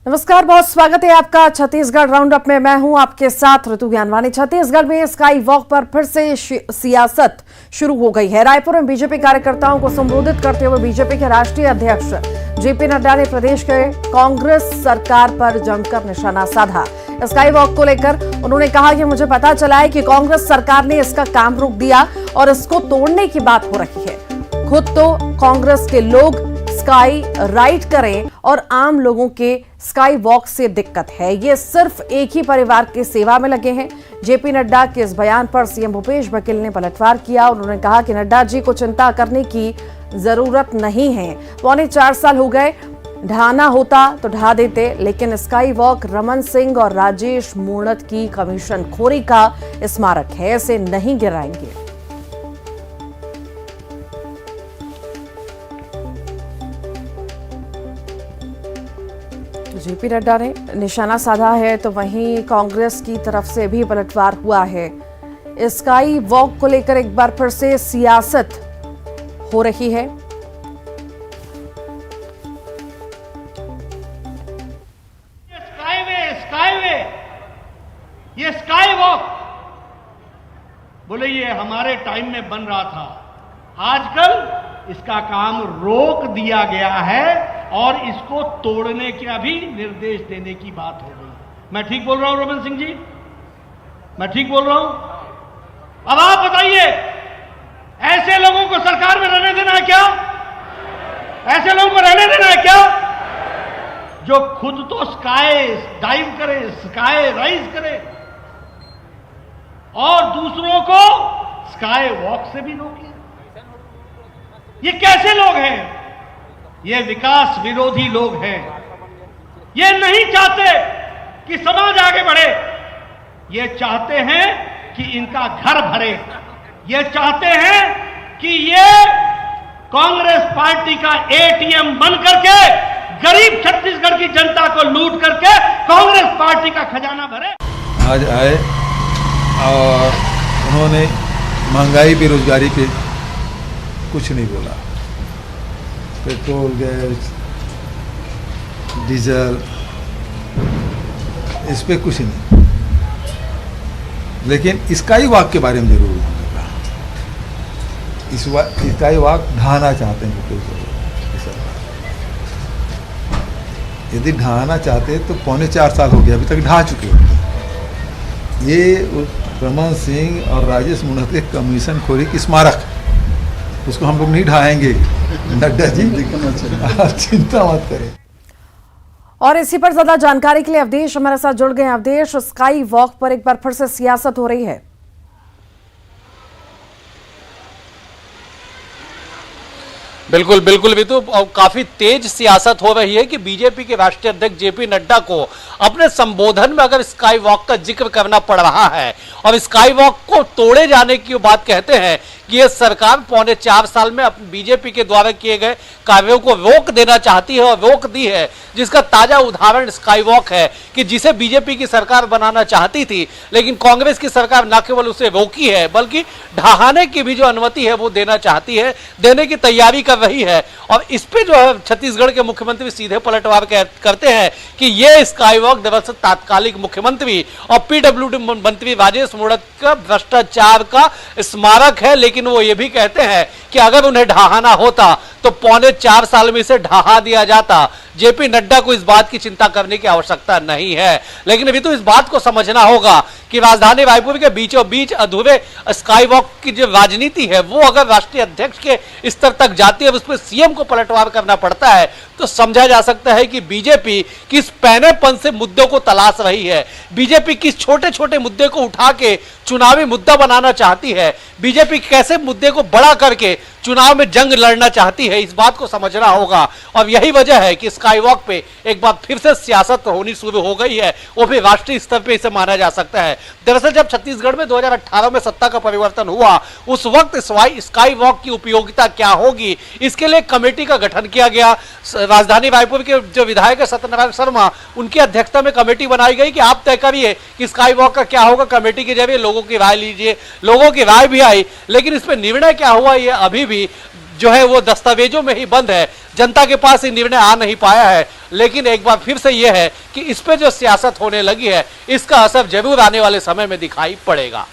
नमस्कार, बहुत स्वागत है आपका छत्तीसगढ़ राउंडअप में। मैं हूं आपके साथ ऋतु ज्ञानवानी। छत्तीसगढ़ में स्काई वॉक पर फिर से सियासत शुरू हो गई है। रायपुर में बीजेपी कार्यकर्ताओं को संबोधित करते हुए बीजेपी के राष्ट्रीय अध्यक्ष जेपी नड्डा ने प्रदेश के कांग्रेस सरकार पर जमकर निशाना साधा। स्काई वॉक को लेकर उन्होंने कहा कि मुझे पता चला है कि कांग्रेस सरकार ने इसका काम रोक दिया और इसको तोड़ने की बात हो रही है। खुद तो कांग्रेस के लोग स्काई राइड करें और आम लोगों के स्काई वॉक से दिक्कत है। ये सिर्फ एक ही परिवार की सेवा में लगे हैं। जेपी नड्डा के इस बयान पर सीएम भूपेश बघेल ने पलटवार किया। उन्होंने कहा कि नड्डा जी को चिंता करने की जरूरत नहीं है। 4.25 साल हो गए, ढहाना होता तो ढहा देते, लेकिन स्काई वॉक रमन सिंह और राजेश मूणत की कमीशन खोरी का स्मारक है, इसे नहीं गिराएंगे। जेपी नड्डा ने निशाना साधा है तो वहीं कांग्रेस की तरफ से भी पलटवार हुआ है। स्काई वॉक को लेकर एक बार फिर से सियासत हो रही है। ये स्काई वॉक बोले ये हमारे टाइम में बन रहा था, आजकल इसका काम रोक दिया गया है और इसको तोड़ने का भी निर्देश देने की बात हो गई। मैं ठीक बोल रहा हूं रमन सिंह जी? मैं ठीक बोल रहा हूं? अब आप बताइए, ऐसे लोगों को सरकार में रहने देना है क्या? ऐसे लोगों को रहने देना है क्या जो खुद तो स्काई डाइव करे, स्काई राइज करे और दूसरों को स्काई वॉक से भी रोके? ये कैसे लोग हैं? ये विकास विरोधी लोग हैं। ये नहीं चाहते कि समाज आगे बढ़े। ये चाहते हैं कि इनका घर भरे। ये चाहते हैं कि ये कांग्रेस पार्टी का एटीएम बन करके गरीब छत्तीसगढ़ की जनता को लूट करके कांग्रेस पार्टी का खजाना भरे। आज आए और उन्होंने महंगाई बेरोजगारी पे कुछ नहीं बोला। पेट्रोल, गैस, डीजल, इस पे कुछ नहीं, लेकिन स्काई वॉक के बारे में जरूर उन्होंने कहा। स्काई वॉक ढहाना चाहते हैं भूपेश बघेल। यदि ढहाना चाहते तो 4.25 साल हो गया, अभी तक ढहा चुके होते। ये रमन सिंह और राजेश मूणत के कमीशन खोरी की स्मारक, उसको हम लोग नहीं ढाएंगे। नड्डा जी आप चिंता मत करें। और इसी पर ज्यादा जानकारी के लिए अवधेश हमारे साथ जुड़ गए। अवधेश, स्काई वॉक पर एक बार फिर से सियासत हो रही है। बिल्कुल बिल्कुल भी तो काफी तेज सियासत हो रही है कि बीजेपी के राष्ट्रीय अध्यक्ष जेपी नड्डा को अपने संबोधन में अगर स्काई वॉक का जिक्र करना पड़ रहा है और स्काई वॉक को तोड़े जाने की बात कहते हैं कि यह सरकार 4.25 साल में बीजेपी के द्वारा किए गए कार्यों को रोक देना चाहती है और रोक दी है, जिसका ताजा उदाहरण स्काई वॉक है कि जिसे बीजेपी की सरकार बनाना चाहती थी, लेकिन कांग्रेस की सरकार न केवल उसे रोकी है बल्कि ढहाने की भी जो अनुमति है वो देना चाहती है, देने की तैयारी कर रही है। और इस पे जो है छत्तीसगढ़ के मुख्यमंत्री सीधे पलटवार करते हैं कि ये स्काई वॉक दरअसल तात्कालिक मुख्यमंत्री और पीडब्ल्यूडी मंत्री राजेश मूणत का भ्रष्टाचार का स्मारक है। लेकिन वो ये भी कहते हैं कि अगर उन्हें ढहाना होता तो 4.25 साल में इसे ढहा दिया जाता। जेपी नड्डा को इस बात की चिंता करने की आवश्यकता नहीं है। लेकिन अभी तो इस बात को समझना होगा कि राजधानी रायपुर के बीचों बीच अधूरे स्काई वॉक की जो राजनीति है वो अगर राष्ट्रीय अध्यक्ष के स्तर तक जाती है, उस पर सीएम को पलटवार करना पड़ता है, तो समझा जा सकता है कि बीजेपी किस पैनेपन से मुद्दों को तलाश रही है। बीजेपी किस छोटे छोटे मुद्दे को उठा के चुनावी मुद्दा बनाना चाहती है। बीजेपी कैसे मुद्दे को बड़ा करके चुनाव में जंग लड़ना चाहती है, इस बात को समझना होगा। और यही वजह है कि स्काई वॉक पे एक बार फिर से सियासत होनी शुरू हो गई है, वो भी राष्ट्रीय स्तर पे इसे माना जा सकता है। दरअसल जब छत्तीसगढ़ में 2018 में सत्ता का परिवर्तन हुआ, उस वक्त स्काई वॉक की उपयोगिता क्या होगी, इसके लिए कमेटी का गठन किया गया। राजधानी रायपुर के जो विधायक है सत्यनारायण शर्मा, उनकी अध्यक्षता में कमेटी बनाई गई कि आप तय करिए कि स्काई वॉक का क्या होगा। कमेटी के जरिए लोगों की राय लीजिए, लोगों की राय भी आई, लेकिन इस पर निर्णय क्या हुआ ये अभी भी जो है वो दस्तावेजों में ही बंद है, जनता के पास ये निर्णय आ नहीं पाया है। लेकिन एक बार फिर से यह है कि इस पे जो सियासत होने लगी है, इसका असर जरूर आने वाले समय में दिखाई पड़ेगा।